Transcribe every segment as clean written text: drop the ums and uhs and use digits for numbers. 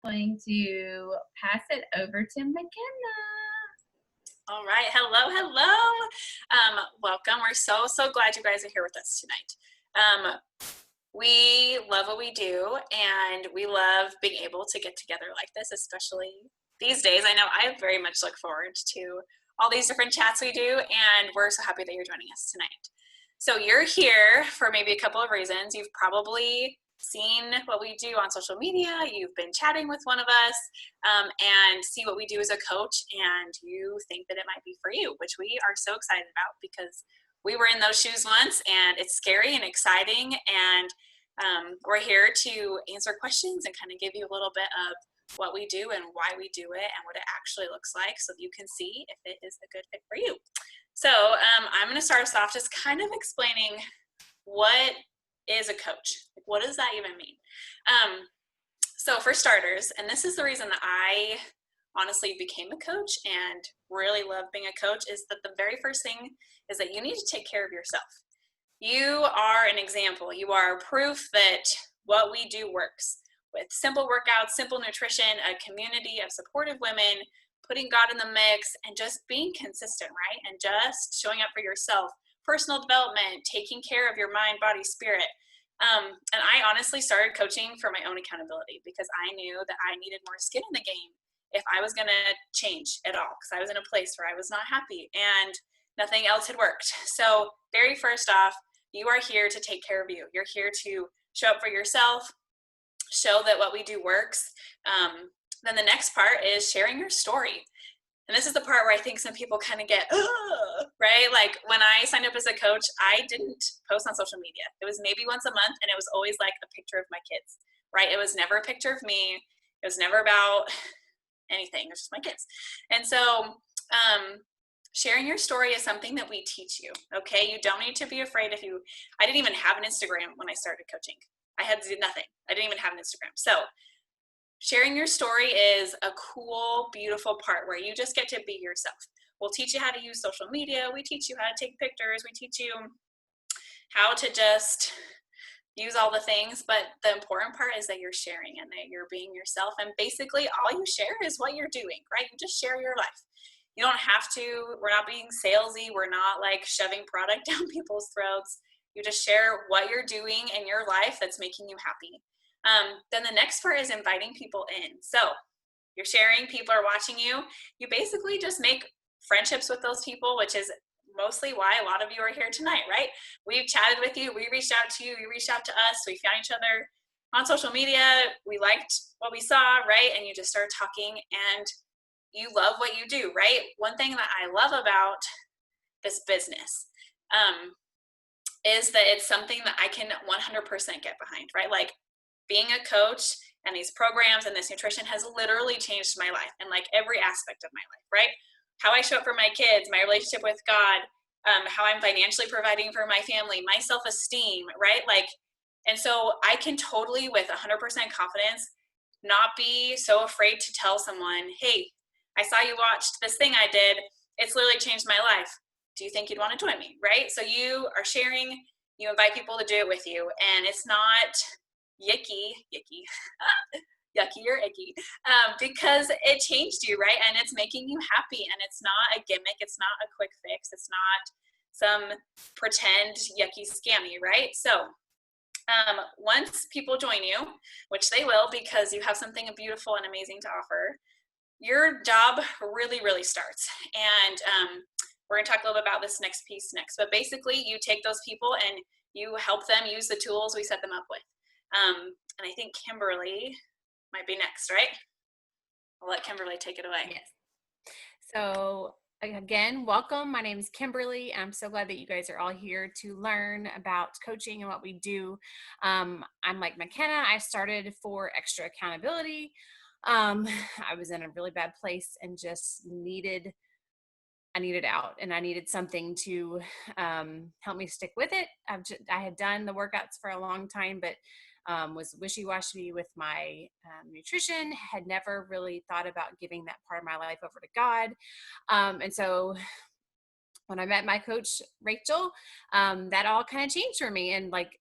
Going to pass it over to McKenna. All right. Hello, hello. Welcome. We're so glad you guys are here with us tonight. We love what we do, and we love being able to get together like this, especially these days. I know I very much look forward to all these different chats we do, and we're so happy that you're joining us tonight. So you're here for maybe a couple of reasons. You've probably seen what we do on social media. You've been chatting with one of us, and see what we do as a coach, and you think that it might be for you, which we are so excited about because we were in those shoes once, and it's scary and exciting, and we're here to answer questions and kind of give you a little bit of what we do and why we do it and what it actually looks like so you can see if it is a good fit for you. So I'm going to start us off just kind of explaining what is a coach. Like, what does that even mean? So for starters, and this is the reason that I honestly became a coach and really love being a coach, is that the very first thing is that you need to take care of yourself. You are an example. You are proof that what we do works. With simple workouts, simple nutrition, a community of supportive women, putting God in the mix, and just being consistent, right? And just showing up for yourself. Personal development, taking care of your mind, body, spirit. And I honestly started coaching for my own accountability because I knew that I needed more skin in the game if I was going to change at all, because I was in a place where I was not happy and nothing else had worked. So very first off, you are here to take care of you. You're here to show up for yourself, show that what we do works. Then the next part is sharing your story. And this is the part where I think some people kind of get, right? Like when I signed up as a coach, I didn't post on social media. It was maybe once a month, and it was always like a picture of my kids, right? It was never a picture of me. It was never about anything. It was just my kids. And so sharing your story is something that we teach you, okay? You don't need to be afraid I didn't even have an Instagram when I started coaching. I had nothing. I didn't even have an Instagram. So sharing your story is a cool, beautiful part where you just get to be yourself. We'll teach you how to use social media. We teach you how to take pictures. We teach you how to just use all the things. But the important part is that you're sharing and that you're being yourself. And basically, all you share is what you're doing, right? You just share your life. You don't have to. We're not being salesy. We're not like shoving product down people's throats. You just share what you're doing in your life that's making you happy. Then the next part is inviting people in. So you're sharing, people are watching you. You basically just make friendships with those people, which is mostly why a lot of you are here tonight, right? We've chatted with you. We reached out to you. You reached out to us. We found each other on social media. We liked what we saw, right? And you just start talking and you love what you do, right? One thing that I love about this business is that it's something that I can 100% get behind, right? Like being a coach and these programs and this nutrition has literally changed my life and like every aspect of my life, right? How I show up for my kids, my relationship with God, how I'm financially providing for my family, my self-esteem, right? Like, and so I can totally, with 100% confidence, not be so afraid to tell someone, hey, I saw you watched this thing I did. It's literally changed my life. Do you think you'd want to join me, right? So you are sharing, you invite people to do it with you, and it's not yucky, yucky or icky, because it changed you, right? And it's making you happy, and it's not a gimmick. It's not a quick fix. It's not some pretend yucky scammy, right? So once people join you, which they will because you have something beautiful and amazing to offer, your job really starts. And we're going to talk a little bit about this next piece next. But basically, you take those people and you help them use the tools we set them up with. And I think Kimberly might be next, right? I'll let Kimberly take it away. Yes. So again, welcome. My name is Kimberly. I'm so glad that you guys are all here to learn about coaching and what we do. I'm like McKenna. I started for extra accountability. I was in a really bad place and just I needed out, and I needed something to help me stick with it. I had done the workouts for a long time, but was wishy-washy with my nutrition, had never really thought about giving that part of my life over to God. And so when I met my coach, Rachel, that all kind of changed for me. And like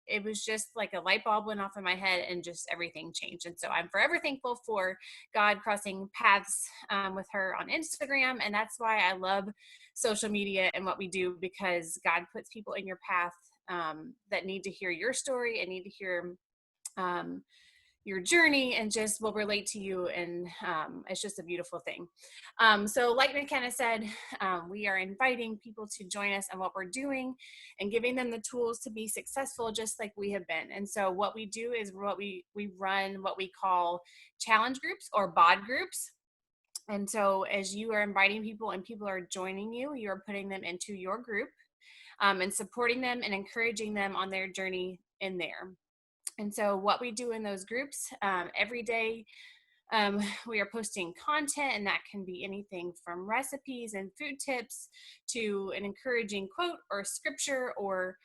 it was just like a light bulb went off in my head and just everything changed. And so I'm forever thankful for God crossing paths with her on Instagram. And that's why I love social media and what we do, because God puts people in your path that need to hear your story and need to hear your journey and just will relate to you. And it's just a beautiful thing. So like McKenna said, we are inviting people to join us in what we're doing and giving them the tools to be successful just like we have been. And so what we do is we run what we call challenge groups or bod groups. And so as you are inviting people and people are joining you, you're putting them into your group and supporting them and encouraging them on their journey in there. And so what we do in those groups, every day we are posting content, and that can be anything from recipes and food tips to an encouraging quote or scripture or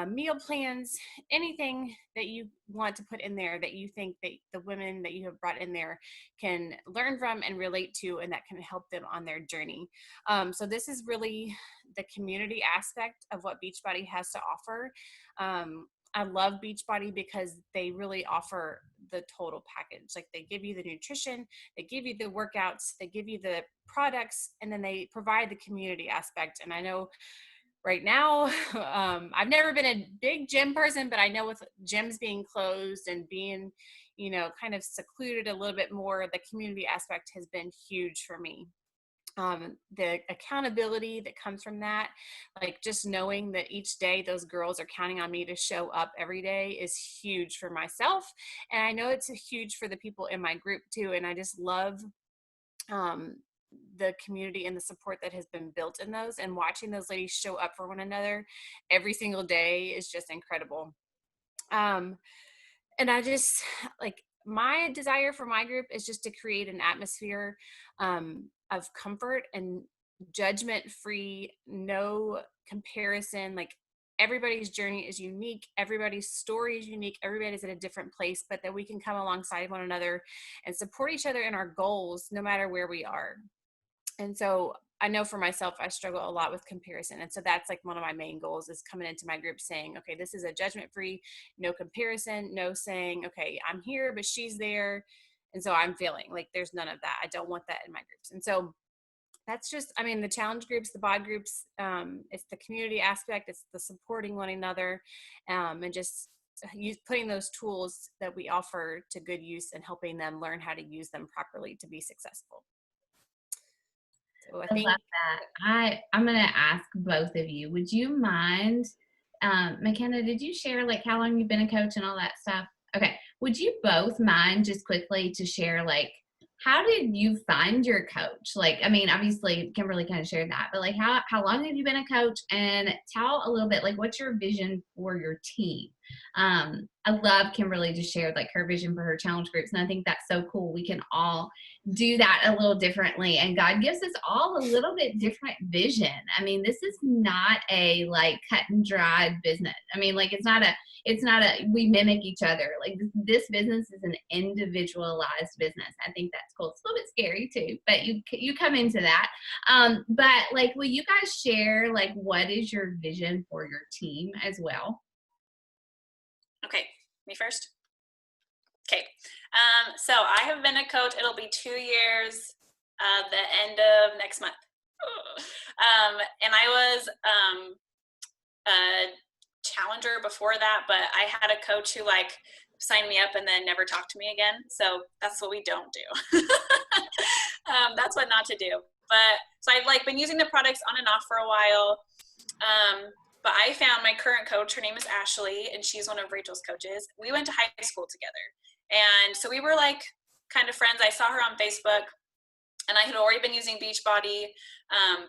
meal plans, anything that you want to put in there that you think that the women that you have brought in there can learn from and relate to, and that can help them on their journey. So this is really the community aspect of what Beachbody has to offer. I love Beachbody because they really offer the total package. Like they give you the nutrition, they give you the workouts, they give you the products, and then they provide the community aspect. And I know right now, I've never been a big gym person, but I know with gyms being closed and being, kind of secluded a little bit more, the community aspect has been huge for me. The accountability that comes from that, like just knowing that each day those girls are counting on me to show up every day is huge for myself. And I know it's huge for the people in my group too. And I just love the community and the support that has been built in those, and watching those ladies show up for one another every single day is just incredible. And I just like, my desire for my group is just to create an atmosphere of comfort and judgment free, no comparison. Like everybody's journey is unique, everybody's story is unique, everybody's at a different place, but that we can come alongside one another and support each other in our goals no matter where we are. And so I know for myself, I struggle a lot with comparison. And so that's like one of my main goals, is coming into my group saying, okay, this is a judgment free, no comparison, no saying, okay, I'm here, but she's there. And so I'm feeling like there's none of that. I don't want that in my groups. And so that's just, the challenge groups, the bod groups, it's the community aspect, it's the supporting one another, and just putting those tools that we offer to good use and helping them learn how to use them properly to be successful. So I love that. I'm going to ask both of you, would you mind, McKenna, did you share like how long you've been a coach and all that stuff? Okay. Would you both mind just quickly to share, like, how did you find your coach? Like, obviously Kimberly kind of shared that, but like how long have you been a coach? And tell a little bit, like, what's your vision for your team? I love Kimberly just shared like her vision for her challenge groups. And I think that's so cool. We can all do that a little differently. And God gives us all a little bit different vision. This is not a like cut and dried business. Like it's not a, we mimic each other. Like this business is an individualized business. I think that's cool. It's a little bit scary too, but you come into that. But like, will you guys share like, what is your vision for your team as well? Okay, me first. Okay, so I have been a coach. It'll be 2 years the end of next month. And I was a challenger before that, but I had a coach who like signed me up and then never talked to me again. So that's what we don't do. That's what not to do. But so I've like been using the products on and off for a while. But I found my current coach, her name is Ashley, and she's one of Rachel's coaches. We went to high school together. And so we were like kind of friends. I saw her on Facebook, and I had already been using Beachbody,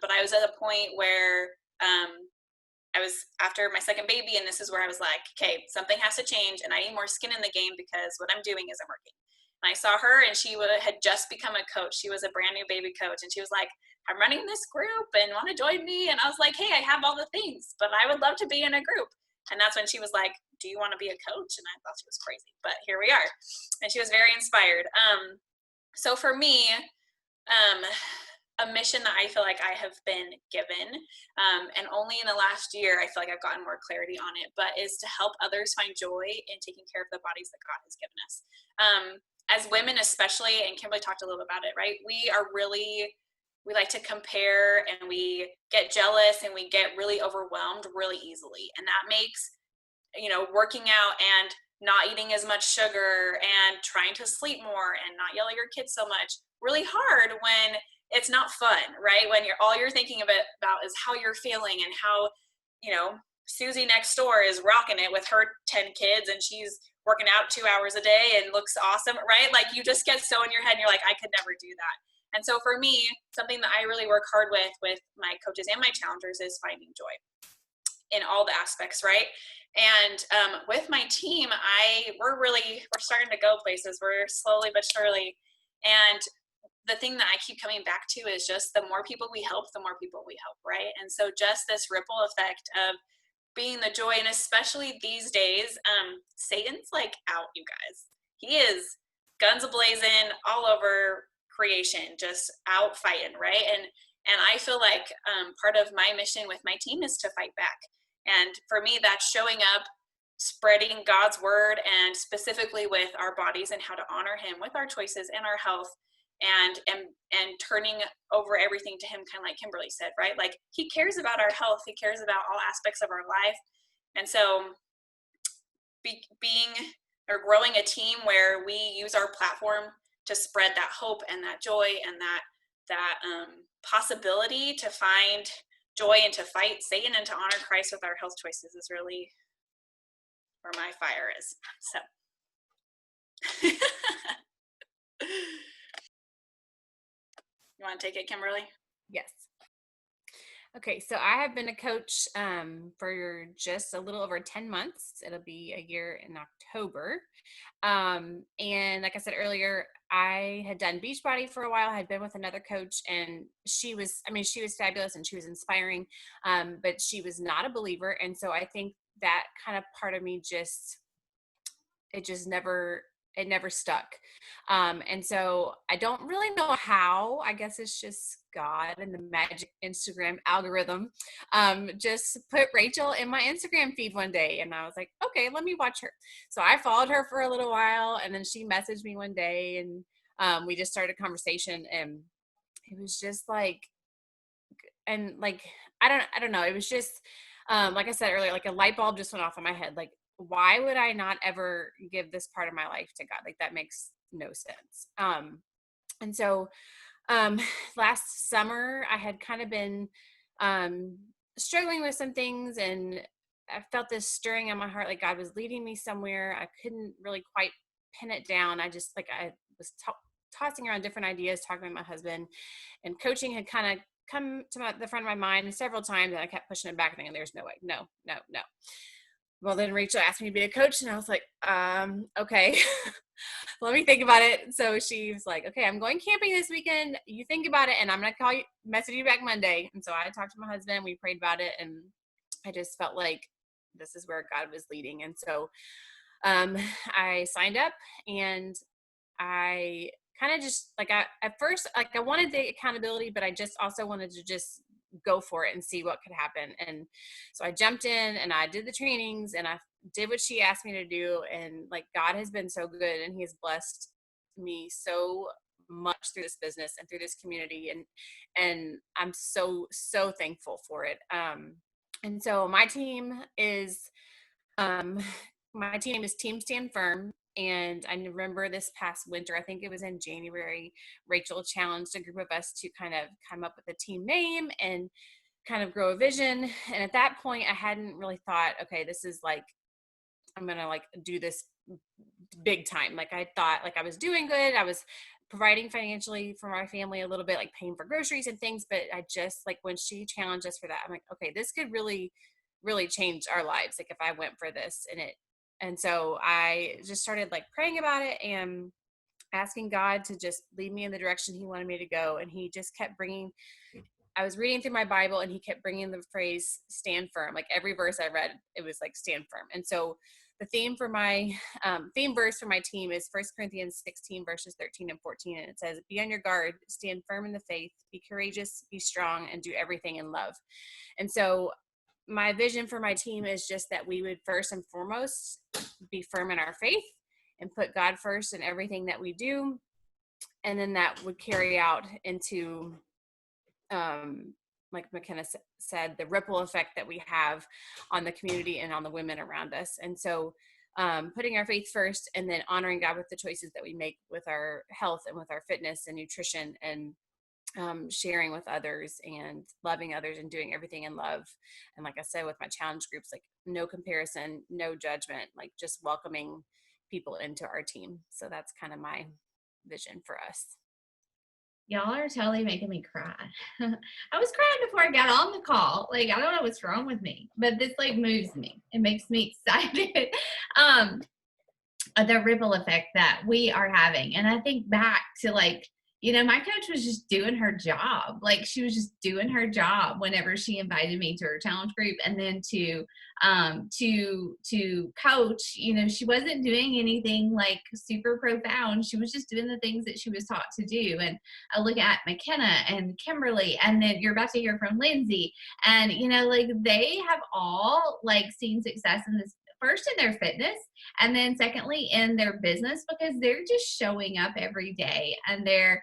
but I was at a point where I was after my second baby, and this is where I was like, okay, something has to change, and I need more skin in the game because what I'm doing isn't working. And I saw her, and she had just become a coach. She was a brand new baby coach, and she was like, I'm running this group and want to join me. And I was like, hey, I have all the things, but I would love to be in a group. And that's when she was like, do you want to be a coach? And I thought she was crazy, but here we are. And she was very inspired. So for me, a mission that I feel like I have been given, and only in the last year I feel like I've gotten more clarity on it, but is to help others find joy in taking care of the bodies that God has given us. As women especially, and Kimberly talked a little bit about it, right? We like to compare, and we get jealous, and we get really overwhelmed really easily. And that makes, working out and not eating as much sugar and trying to sleep more and not yell at your kids so much really hard when it's not fun, right? When all you're thinking about is how you're feeling, and how, Susie next door is rocking it with her 10 kids, and she's working out 2 hours a day and looks awesome, right? Like, you just get so in your head and you're like, I could never do that. And so for me, something that I really work hard with my coaches and my challengers is finding joy in all the aspects, right? And with my team, we're starting to go places. We're slowly but surely. And the thing that I keep coming back to is just the more people we help, the more people we help, right? And so just this ripple effect of being the joy, and especially these days, Satan's like out, you guys. He is guns a-blazing all over creation, just out fighting, right? And I feel like part of my mission with my team is to fight back. And for me, that's showing up, spreading God's word, and specifically with our bodies and how to honor him with our choices and our health, and turning over everything to him, kind of like Kimberly said, right? Like, he cares about our health. He cares about all aspects of our life. And so being or growing a team where we use our platform to spread that hope and that joy and that possibility to find joy and to fight Satan and to honor Christ with our health choices is really where my fire is. So you want to take it, Kimberly? Yes. Okay, so I have been a coach for just a little over 10 months. It'll be a year in October. And like I said earlier, I had done Beachbody for a while. I had been with another coach, and she was fabulous and she was inspiring, but she was not a believer. And so I think that kind of part of me it never stuck. And so I don't really know how. I guess it's just God and the magic Instagram algorithm. Just put Rachel in my Instagram feed one day, and I was like, okay, let me watch her. So I followed her for a little while, and then she messaged me one day, and we just started a conversation, and it was just like, and like, I don't know. It was just, like I said earlier, like a light bulb just went off in my head. Like, why would I not ever give this part of my life to God? Like, that makes no sense. And so, last summer I had kind of been, struggling with some things, and I felt this stirring on my heart, like God was leading me somewhere. I couldn't really quite pin it down. I was tossing around different ideas, talking with my husband, and coaching had kind of come to the front of my mind several times, and I kept pushing it back, thinking, there's no way, no. Well, then Rachel asked me to be a coach, and I was like, okay, let me think about it. So she was like, okay, I'm going camping this weekend. You think about it, and I'm going to message you back Monday. And so I talked to my husband, we prayed about it, and I just felt like this is where God was leading. And so I signed up, and I kind of just at first, I wanted the accountability, but I just also wanted to just go for it and see what could happen. And so I jumped in, and I did the trainings, and I did what she asked me to do. And like, God has been so good, and he has blessed me so much through this business and through this community. And I'm so thankful for it. And so my team is, Team Stand Firm. And I remember this past winter, I think it was in January, Rachel challenged a group of us to kind of come up with a team name and kind of grow a vision. And at that point, I hadn't really thought, okay, this is like, I'm going to like do this big time. Like, I thought like I was doing good. I was providing financially for my family a little bit, like paying for groceries and things. But I just, like, when she challenged us for that, I'm like, okay, this could really, really change our lives. Like, if I went for this. And so I just started like praying about it and asking God to just lead me in the direction he wanted me to go. And he just kept I was reading through my Bible, and he kept bringing the phrase stand firm. Like, every verse I read, it was like stand firm. And so the theme for my theme verse for my team is 1 Corinthians 16 verses 13 and 14. And it says, be on your guard, stand firm in the faith, be courageous, be strong, and do everything in love. And so my vision for my team is just that we would first and foremost be firm in our faith and put God first in everything that we do. And then that would carry out into, like McKenna said, the ripple effect that we have on the community and on the women around us. And so putting our faith first and then honoring God with the choices that we make with our health and with our fitness and nutrition, and sharing with others and loving others and doing everything in love. And like I said, with my challenge groups, like no comparison, no judgment, like just welcoming people into our team. So that's kind of my vision for us. Y'all are totally making me cry. I was crying before I got on the call. Like, I don't know what's wrong with me, but this like moves me. It makes me excited. The ripple effect that we are having. And I think back to like, you know, my coach was just doing her job. Like, she was just doing her job whenever she invited me to her challenge group. And then to coach, you know, she wasn't doing anything like super profound. She was just doing the things that she was taught to do. And I look at McKenna and Kimberly, and then you're about to hear from Lindsay. And, you know, like they have all like seen success in this, first in their fitness, and then secondly in their business, because they're just showing up every day and they're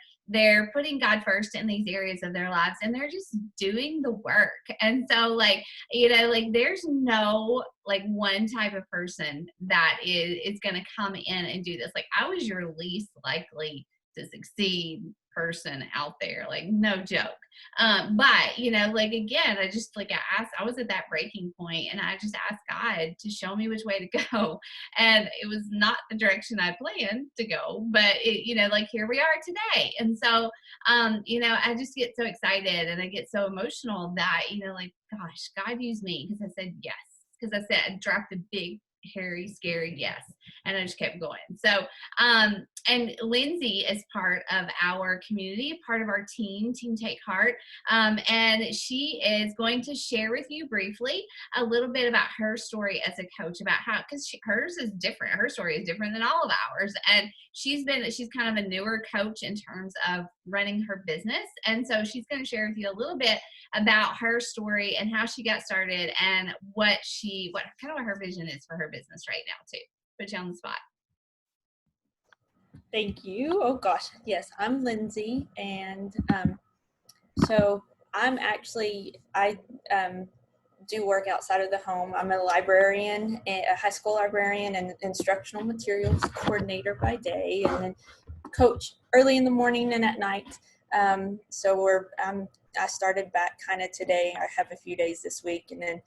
putting God first in these areas of their lives, and they're just doing the work. And so like, you know, like there's no like one type of person that is going to come in and do this. Like, I was your least likely to succeed person out there, like no joke. But you know, like again, I was at that breaking point, and I just asked God to show me which way to go. And it was not the direction I planned to go, but it, you know, like here we are today. And so, you know, I just get so excited and I get so emotional that, you know, like, gosh, God used me because I said yes. Because I said, I dropped a big, hairy, scary yes. And I just kept going. So, and Lindsay is part of our community, part of our team Take Heart. And she is going to share with you briefly a little bit about her story as a coach, about how, because hers is different. Her story is different than all of ours. And she's kind of a newer coach in terms of running her business. And so she's going to share with you a little bit about her story and how she got started and what her vision is for her business right now too. Put you on the spot. Thank you. Oh gosh, yes, I'm Lindsay, and so I do work outside of the home. I'm a librarian, a high school librarian, and instructional materials coordinator by day, and then coach early in the morning and at night. I started back kind of today. I have a few days this week, and then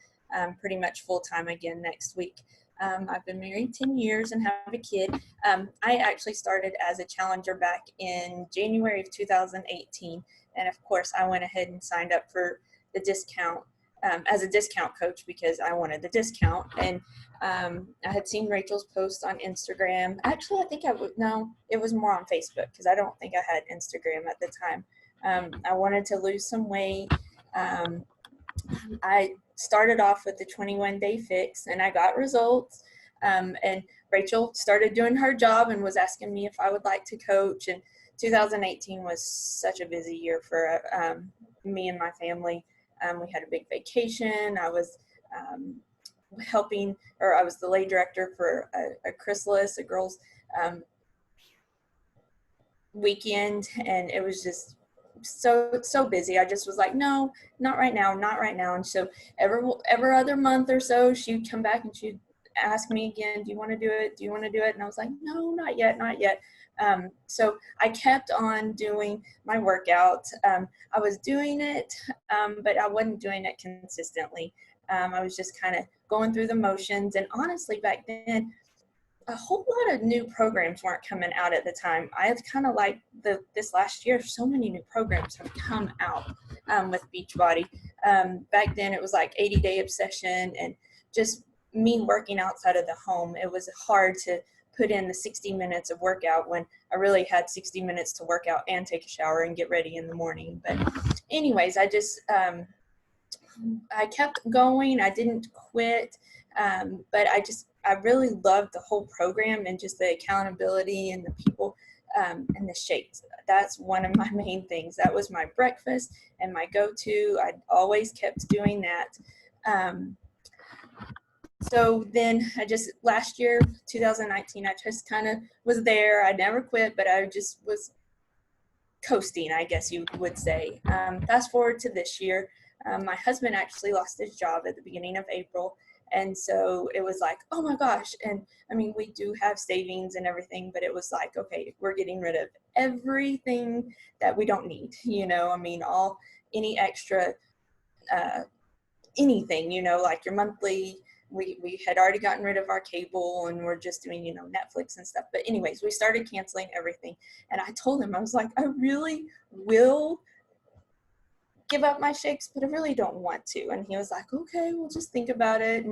pretty much full time again next week. I've been married 10 years and have a kid. I actually started as a challenger back in January of 2018. And of course, I went ahead and signed up for the discount as a discount coach because I wanted the discount. And I had seen Rachel's post on Instagram. Actually, I think it was more on Facebook because I don't think I had Instagram at the time. I wanted to lose some weight. I started off with the 21-day fix, and I got results. And Rachel started doing her job and was asking me if I would like to coach. And 2018 was such a busy year for me and my family. We had a big vacation. I was I was the lay director for a chrysalis, a girls' weekend, and it was just so busy. I just was like, no, not right now. And so every other month or so, she'd come back and she'd ask me again, do you want to do it? And I was like, no, not yet. So I kept on doing my workouts. I was doing it, but I wasn't doing it consistently. I was just kind of going through the motions. And honestly, back then, a whole lot of new programs weren't coming out at the time. I had kind of like this last year, so many new programs have come out with Beachbody. Back then it was like 80-day obsession and just me working outside of the home. It was hard to put in the 60 minutes of workout when I really had 60 minutes to work out and take a shower and get ready in the morning. But anyways, I just, I kept going. I didn't quit. But I really loved the whole program and just the accountability and the people and the shakes. That's one of my main things. That was my breakfast and my go-to. I always kept doing that. So then last year, 2019, I just kind of was there. I never quit, but I just was coasting, I guess you would say. Fast forward to this year, my husband actually lost his job at the beginning of April. And so it was like, oh my gosh. And I mean, we do have savings and everything, but it was like, okay, we're getting rid of everything that we don't need, I mean, any extra, anything, like your monthly, we had already gotten rid of our cable and we're just doing, Netflix and stuff. But anyways, we started canceling everything. And I told him, I was like, I really will give up my shakes, but I really don't want to. And he was like, okay, we'll just think about it.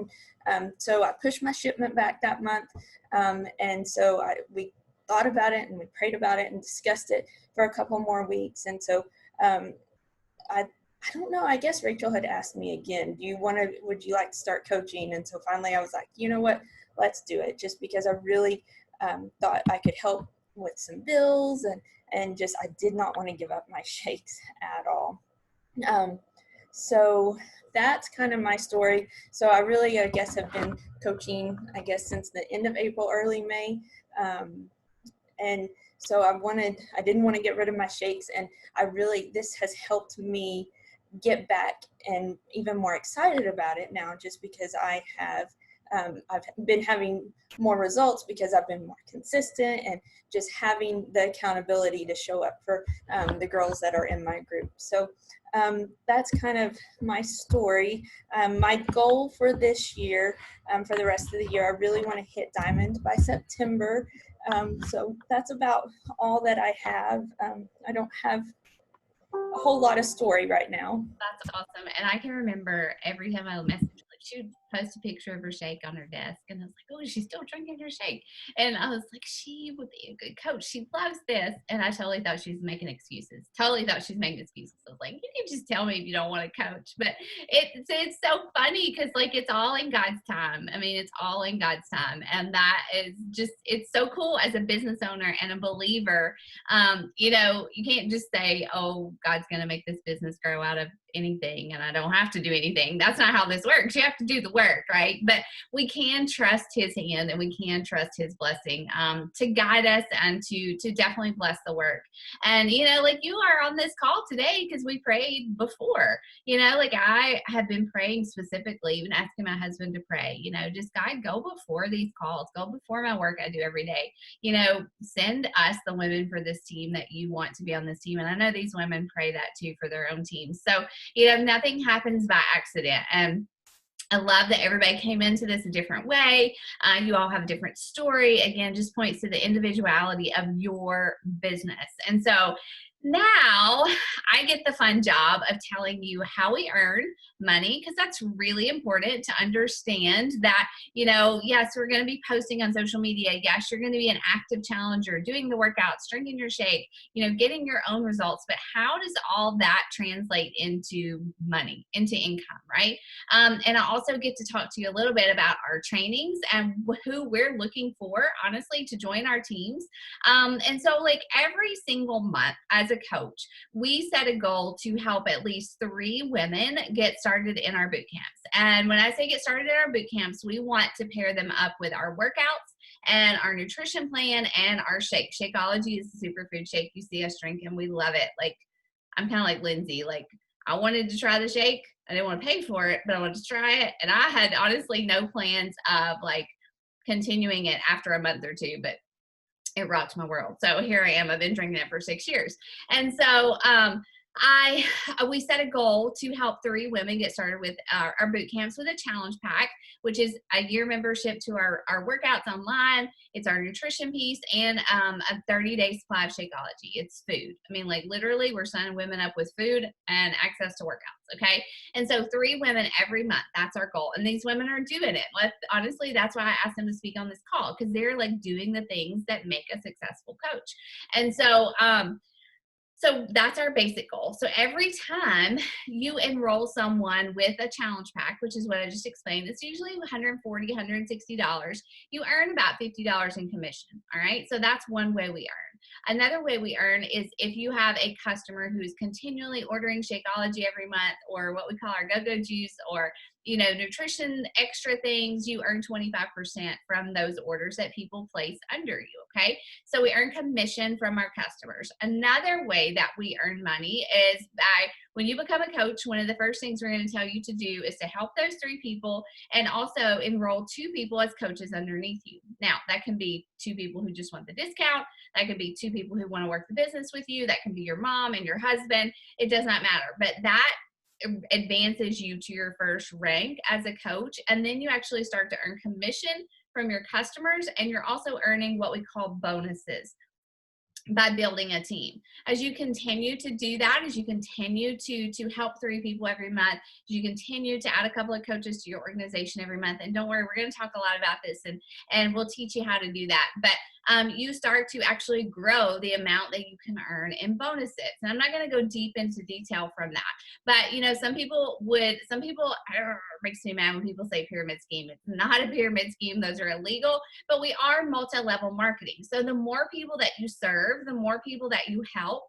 And so I pushed my shipment back that month. And so we thought about it and we prayed about it and discussed it for a couple more weeks. And so I don't know, I guess Rachel had asked me again, would you like to start coaching? And so finally I was like, you know what, let's do it, just because I really thought I could help with some bills and just, I did not want to give up my shakes at all. So that's kind of my story. So I really, I guess, have been coaching, I guess, since the end of April, early May. And so I didn't want to get rid of my shakes. And this has helped me get back and even more excited about it now, just because I've been having more results because I've been more consistent and just having the accountability to show up for the girls that are in my group. So that's kind of my story. My goal for this year, for the rest of the year, I really want to hit diamond by September. So that's about all that I have. I don't have a whole lot of story right now. That's awesome. And I can remember every time I messaged, like, she would post a picture of her shake on her desk, and I was like, oh, she's still drinking her shake. And I was like, she would be a good coach. She loves this. And I totally thought she was making excuses. I was like, you can just tell me if you don't want to coach. But it's so funny because, like, it's all in God's time. I mean, it's all in God's time. And that is just, it's so cool as a business owner and a believer. You can't just say, oh, God's going to make this business grow out of anything and I don't have to do anything. That's not how this works. You have to do the work, right? But we can trust his hand and we can trust his blessing to guide us and to definitely bless the work. And, like you are on this call today because we prayed before, like I have been praying specifically, even asking my husband to pray, just God, go before these calls, go before my work I do every day, send us the women for this team that you want to be on this team. And I know these women pray that too for their own teams. So, nothing happens by accident. And I love that everybody came into this a different way. You all have a different story. Again, just points to the individuality of your business. And so now I get the fun job of telling you how we earn money, because that's really important to understand that, yes, we're going to be posting on social media. Yes, you're going to be an active challenger, doing the workouts, drinking your shake, getting your own results. But how does all that translate into money, into income, right? And I also get to talk to you a little bit about our trainings and who we're looking for, honestly, to join our teams. And so, like, every single month as a coach, we set a goal to help at least 3 women get started in our boot camps. And when I say get started in our boot camps, we want to pair them up with our workouts and our nutrition plan and our shake. Shakeology is the superfood shake you see us drinking. We love it. Like, I'm kind of like Lindsay. Like, I wanted to try the shake. I didn't want to pay for it, but I wanted to try it. And I had honestly no plans of like continuing it after a month or two, but it rocked my world. So here I am. I've been drinking it for 6 years. And so we set a goal to help 3 women get started with our boot camps with a challenge pack, which is a year membership to our workouts online. It's our nutrition piece and a 30-day supply of Shakeology. It's food. I mean, like, literally, we're signing women up with food and access to workouts. Okay. And so 3 women every month, that's our goal. And these women are doing it. Honestly, that's why I asked them to speak on this call, because they're like doing the things that make a successful coach. And so, So that's our basic goal. So every time you enroll someone with a challenge pack, which is what I just explained, it's usually $140, $160. You earn about $50 in commission. All right. So that's one way we earn. Another way we earn is if you have a customer who's continually ordering Shakeology every month, or what we call our go-go juice, or nutrition extra things, you earn 25% from those orders that people place under you. Okay. So we earn commission from our customers. Another way that we earn money is by, when you become a coach, one of the first things we're going to tell you to do is to help those 3 people and also enroll 2 people as coaches underneath you. Now, that can be 2 people who just want the discount. That could be 2 people who want to work the business with you. That can be your mom and your husband. It does not matter. But that advances you to your first rank as a coach. And then you actually start to earn commission from your customers, and you're also earning what we call bonuses by building a team. As you continue to do that, as you continue to help 3 people every month, as you continue to add a couple of coaches to your organization every month, and don't worry, we're going to talk a lot about this, and we'll teach you how to do that. But you start to actually grow the amount that you can earn in bonuses. And I'm not going to go deep into detail from that. But, some people makes me mad when people say pyramid scheme. It's not a pyramid scheme. Those are illegal, but we are multi-level marketing. So the more people that you serve, the more people that you help,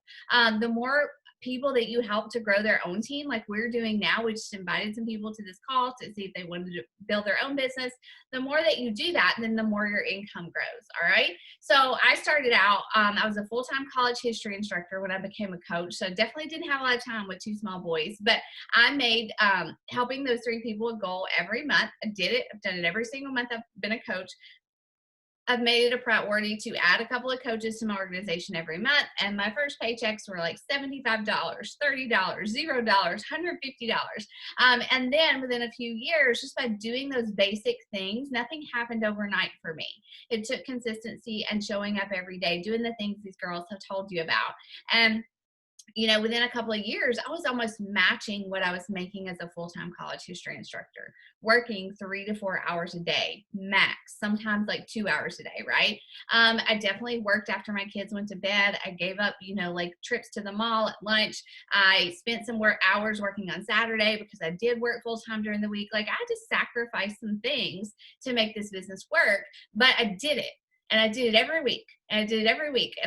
the more people that you help to grow their own team, like we're doing now. We just invited some people to this call to see if they wanted to build their own business. The more that you do that, then the more your income grows. All right. So I started out, I was a full-time college history instructor when I became a coach. So definitely didn't have a lot of time with 2 small boys, but I made helping those 3 people a goal every month. I did it. I've done it every single month I've been a coach. I've made it a priority to add a couple of coaches to my organization every month. And my first paychecks were like $75, $30, $0, $150. And then within a few years, just by doing those basic things, nothing happened overnight for me. It took consistency and showing up every day, doing the things these girls have told you about. And within a couple of years, I was almost matching what I was making as a full-time college history instructor, working 3 to 4 hours a day, max, sometimes like 2 hours a day, right? I definitely worked after my kids went to bed. I gave up, like trips to the mall at lunch. I spent some hours working on Saturday because I did work full-time during the week. Like I had to sacrifice some things to make this business work, but I did it. And I did it every week. And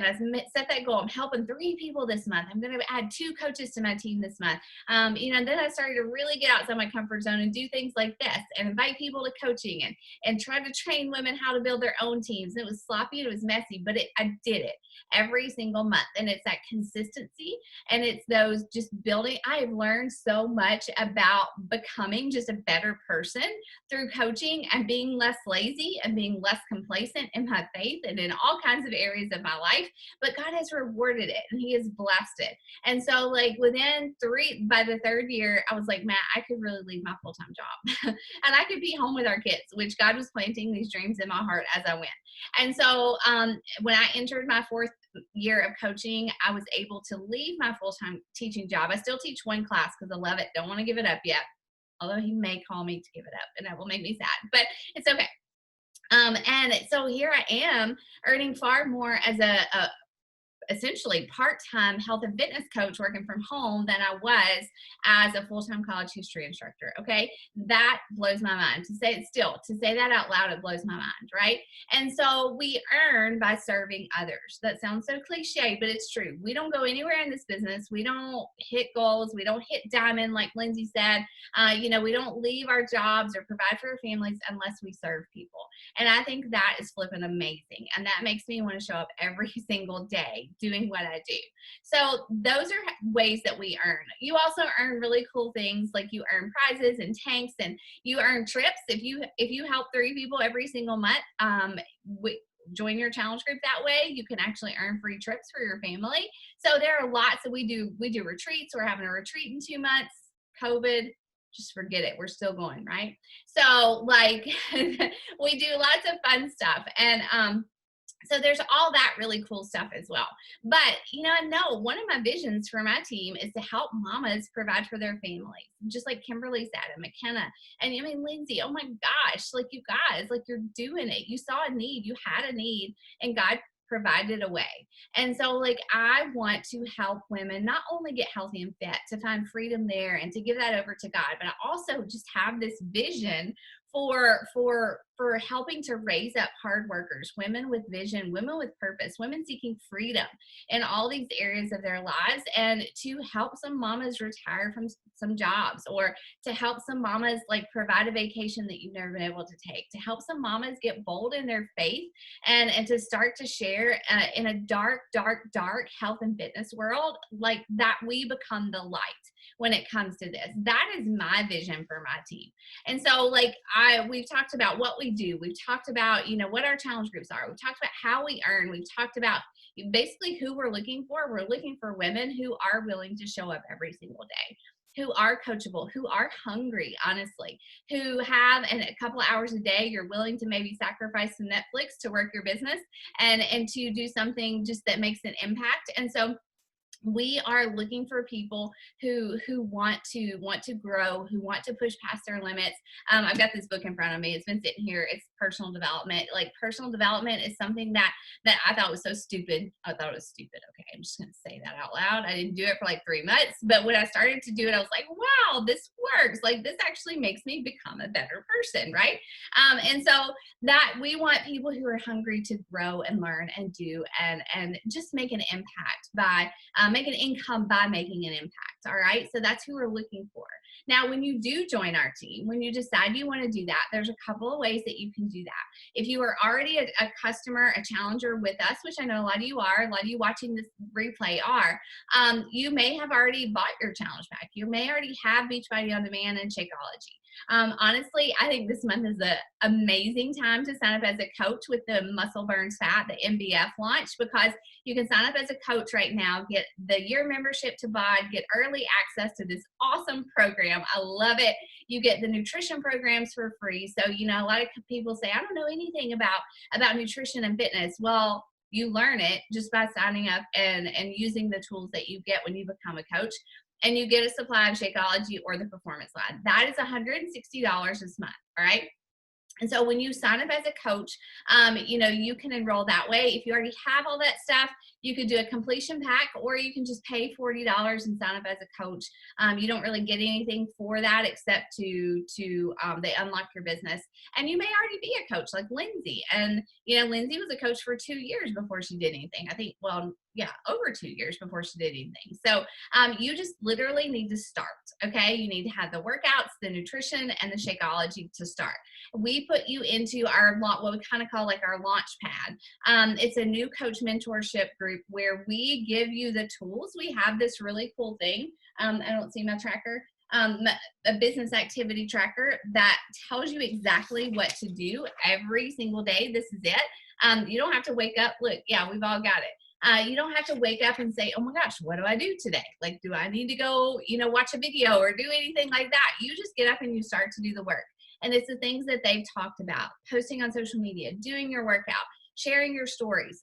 I set that goal. I'm helping 3 people this month. I'm going to add 2 coaches to my team this month. And then I started to really get outside my comfort zone and do things like this and invite people to coaching and try to train women how to build their own teams. And it was sloppy and it was messy, but I did it every single month. And it's that consistency, and it's those just building. I have learned so much about becoming just a better person through coaching and being less lazy and being less complacent in my faith and in all kinds of areas of my life. But God has rewarded it and He has blessed it. And so like by the 3rd year, I was like, Matt, I could really leave my full-time job and I could be home with our kids, which God was planting these dreams in my heart as I went. And so when I entered my 4th year of coaching, I was able to leave my full-time teaching job. I still teach 1 class because I love it. Don't want to give it up yet. Although He may call me to give it up, and that will make me sad, but it's okay. And so here I am earning far more as a essentially part-time health and fitness coach working from home than I was as a full-time college history instructor. Okay. That blows my mind to say that out loud. It blows my mind. Right. And so we earn by serving others. That sounds so cliche, but it's true. We don't go anywhere in this business. We don't hit goals. We don't hit diamond. Like Lindsay said, we don't leave our jobs or provide for our families unless we serve people. And I think that is flipping amazing. And that makes me want to show up every single day doing what I do. So those are ways that we earn. You also earn really cool things, like you earn prizes and tanks, and you earn trips. If you help 3 people every single month, join your challenge group that way, you can actually earn free trips for your family. So there are lots that we do retreats. We're having a retreat in 2 months. COVID, just forget it. We're still going, right? So like we do lots of fun stuff. And so there's all that really cool stuff as well. But, I know one of my visions for my team is to help mamas provide for their families, just like Kimberly said, and McKenna. And Lindsay, oh my gosh, like you guys, like you're doing it. You saw a need, you had a need, and God provide it away. And so like I want to help women not only get healthy and fit, to find freedom there and to give that over to God, but I also just have this vision for helping to raise up hard workers, women with vision, women with purpose, women seeking freedom in all these areas of their lives, and to help some mamas retire from some jobs, or to help some mamas like provide a vacation that you've never been able to take, to help some mamas get bold in their faith, and to start to share in a dark health and fitness world, like that we become the light when it comes to this. That is my vision for my team. And so like we've talked about what we do. We've talked about, you know, what our challenge groups are. We've talked about how we earn. We've talked about basically who we're looking for. We're looking for women who are willing to show up every single day, who are coachable, who are hungry, honestly, who have a couple of hours a day you're willing to maybe sacrifice some Netflix to work your business and to do something just that makes an impact. And so we are looking for people who want to grow, who want to push past their limits. I've got this book in front of me. It's been sitting here. It's personal development. Like personal development is something that I thought was so stupid. I thought it was stupid. Okay, I'm just going to say that out loud. I didn't do it for like 3 months, but when I started to do it, I was like, wow, this works. Like this actually makes me become a better person, right? And so that we want people who are hungry to grow and learn and do and just make an impact by make an income by making an impact. All right. So that's who we're looking for. Now, when you do join our team, when you decide you want to do that, there's a couple of ways that you can do that. If you are already a customer, a challenger with us, which I know a lot of you are, a lot of you watching this replay are, you may have already bought your challenge pack. You may already have Beachbody On Demand and Shakeology. Honestly, I think this month is an amazing time to sign up as a coach with the Muscle Burns Fat, the MBF launch, because you can sign up as a coach right now, get the year membership to BOD, get early access to this awesome program. I love it. You get the nutrition programs for free. So, you know, a lot of people say, I don't know anything about nutrition and fitness. Well, you learn it just by signing up and using the tools that you get when you become a coach. And you get a supply of Shakeology or the Performance Line. That is $160 this month, all right? And so when you sign up as a coach, you know, you can enroll that way. If you already have all that stuff, you could do a completion pack, or you can just pay $40 and sign up as a coach. You don't really get anything for that except to they unlock your business. And you may already be a coach like Lindsay. And, you know, Lindsay was a coach for 2 years before she did anything. I think, well, yeah, over 2 years before she did anything. So you just literally need to start, okay? You need to have the workouts, the nutrition, and the Shakeology to start. We put you into our, what we kind of call like our launch pad. It's a new coach mentorship group where we give you the tools. We have this really cool thing. I don't see my tracker. A business activity tracker that tells you exactly what to do every single day. This is it. You don't have to wake up. Look, yeah, we've all got it. You don't have to wake up and say, oh my gosh, what do I do today? Like, do I need to go, you know, watch a video or do anything like that? You just get up and you start to do the work. And it's the things that they've talked about: posting on social media, doing your workout, sharing your stories,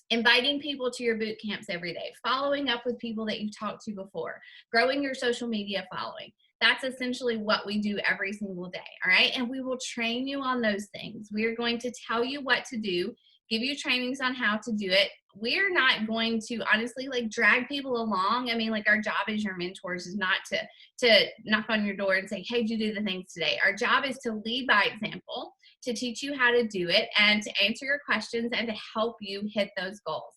inviting people to your boot camps every day, following up with people that you've talked to before, growing your social media following. That's essentially what we do every single day, all right? And we will train you on those things. We are going to tell you what to do, give you trainings on how to do it. We're not going to honestly like drag people along. I mean, like our job as your mentors is not to knock on your door and say, hey, did you do the things today? Our job is to lead by example, to teach you how to do it and to answer your questions and to help you hit those goals.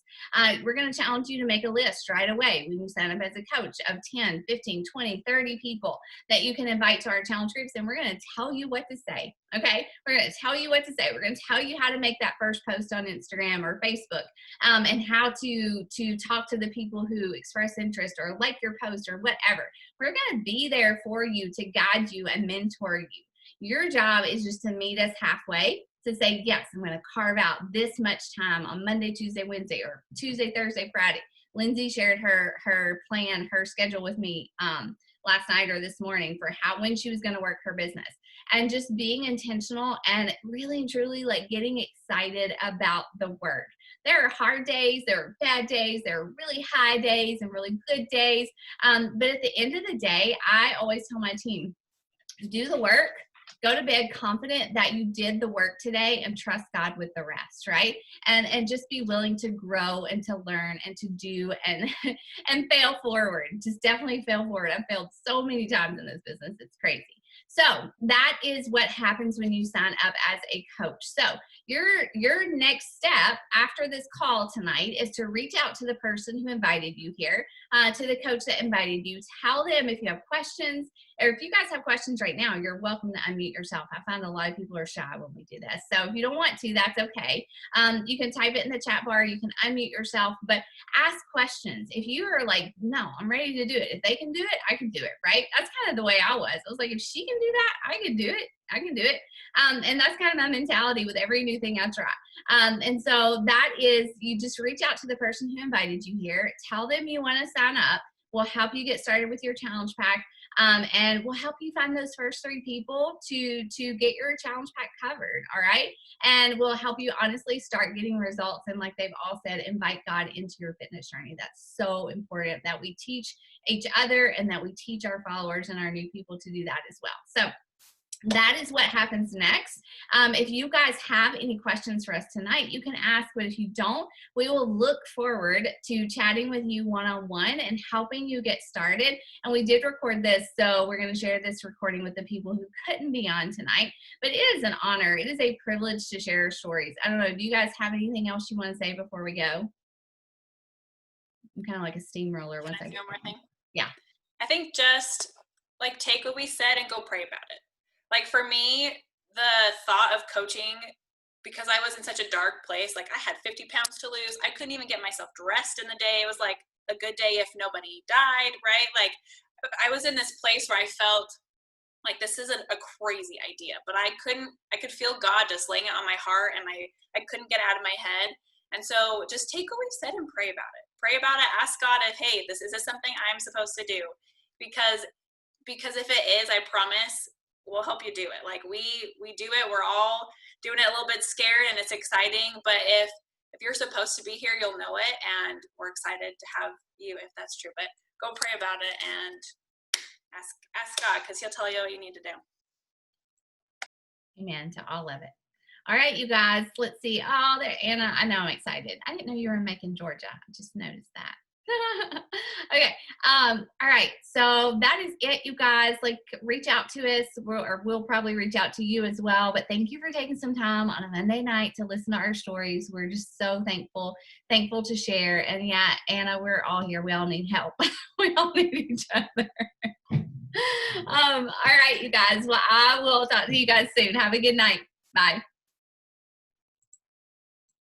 We're going to challenge you to make a list right away when you sign up as a coach of 10, 15, 20, 30 people that you can invite to our challenge groups. And we're going to tell you what to say. Okay. We're going to tell you what to say. We're going to tell you how to make that first post on Instagram or Facebook, and how to talk to the people who express interest or like your post or whatever. We're going to be there for you to guide you and mentor you. Your job is just to meet us halfway, to say, yes, I'm going to carve out this much time on Monday, Tuesday, Wednesday, or Tuesday, Thursday, Friday. Lindsay shared her plan, her schedule with me last night or this morning for when she was going to work her business. And just being intentional and really and truly like getting excited about the work. There are hard days, there are bad days, there are really high days and really good days. But at the end of the day, I always tell my team, do the work, go to bed confident that you did the work today and trust God with the rest, right? And just be willing to grow and to learn and to do and and fail forward. Just definitely fail forward. I've failed so many times in this business. It's crazy. So that is what happens when you sign up as a coach. So your next step after this call tonight is to reach out to the person who invited you here, to the coach that invited you. Tell them if you have questions, or if you guys have questions right now, you're welcome to unmute yourself. I find a lot of people are shy when we do this. So if you don't want to, that's okay. You can type it in the chat bar. You can unmute yourself, but ask questions. If you are like, no, I'm ready to do it. If they can do it, I can do it, right? That's kind of the way I was. I was like, if she can do that, I can do it. I can do it. And that's kind of my mentality with every new thing I try. And so that is, you just reach out to the person who invited you here. Tell them you want to sign up. We'll help you get started with your challenge pack. And we'll help you find those first 3 people to get your challenge pack covered. All right. And we'll help you honestly start getting results. And like they've all said, invite God into your fitness journey. That's so important that we teach each other and that we teach our followers and our new people to do that as well. So that is what happens next. If you guys have any questions for us tonight, you can ask, but if you don't, we will look forward to chatting with you one-on-one and helping you get started. And we did record this, so we're going to share this recording with the people who couldn't be on tonight. But it is an honor. It is a privilege to share stories. I don't know, do you guys have anything else you want to say before we go? I'm kind of like a steamroller. Can I say one more thing? Yeah. I think just like take what we said and go pray about it. Like for me, the thought of coaching, because I was in such a dark place, like I had 50 pounds to lose. I couldn't even get myself dressed in the day. It was like a good day if nobody died, right? Like I was in this place where I felt like this isn't a crazy idea, but I could feel God just laying it on my heart, and I couldn't get out of my head. And so just take what we said and pray about it. Pray about it. Ask God if, hey, is this something I'm supposed to do? Because if it is, I promise we'll help you do it. Like we do it. We're all doing it a little bit scared and it's exciting, but if you're supposed to be here, you'll know it. And we're excited to have you if that's true, but go pray about it and ask God, because he'll tell you what you need to do. Amen to all of it. All right, you guys, let's see. Oh, there, Anna, I know I'm excited. I didn't know you were in Macon, Georgia. I just noticed that. Okay. All right. So that is it, you guys. Like, reach out to us, we'll probably reach out to you as well. But thank you for taking some time on a Monday night to listen to our stories. We're just so thankful to share. And yeah, Anna, we're all here. We all need help. We all need each other. All right, you guys. Well, I will talk to you guys soon. Have a good night. Bye.